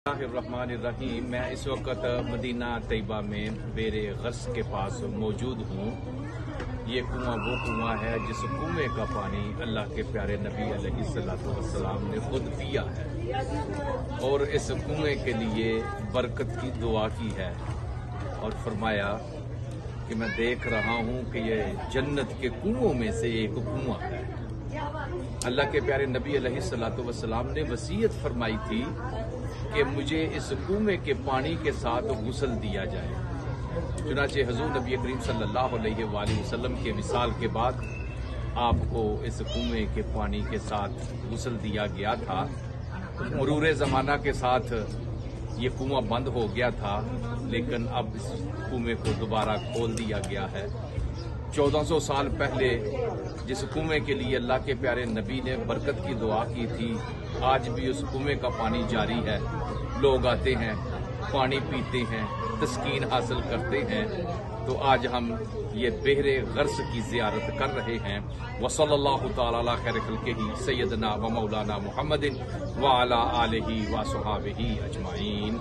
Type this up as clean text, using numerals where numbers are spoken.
बिस्मिल्लाहिर्रहमानिर्रहीम। मैं इस वक्त मदीना तैयबा में बेरे गर्स के पास मौजूद हूँ। ये कुआं वो कुआं है जिस कुएं का पानी अल्लाह के प्यारे नबी अलैहिस्सलातु वस्सलाम ने खुद पिया है और इस कुएं के लिए बरकत की दुआ की है और फरमाया कि मैं देख रहा हूँ कि ये जन्नत के कुओं में से एक कुआं है। अल्लाह के प्यारे नबी अलैहिस्सलातु वस्सलाम ने वसीयत फरमाई थी कि मुझे इस कुएं के पानी के साथ गुस्ल दिया जाए। चुनाचे हजूर नबी करीम सल्लल्लाहु अलैहि वसल्लम के विसाल के बाद आपको इस कुएं के पानी के साथ गुस्ल दिया गया था। मरूरे ज़माना के साथ ये कुआं बंद हो गया था, लेकिन अब इस कुएं को दोबारा खोल दिया गया है। 1400 साल पहले जिस कुएं के लिए अल्लाह के प्यारे नबी ने बरकत की दुआ की थी, आज भी उस कुएं का पानी जारी है। लोग आते हैं, पानी पीते हैं, तस्कीन हासिल करते हैं। तो आज हम ये बेहरे गर्स की ज़ियारत कर रहे हैं। वसल्लल्लाहु तआला अला खैर खल्क़िही सय्यदना व मौलाना मुहम्मदिन व अला आलिही व अस्हाबिही अजमाइन।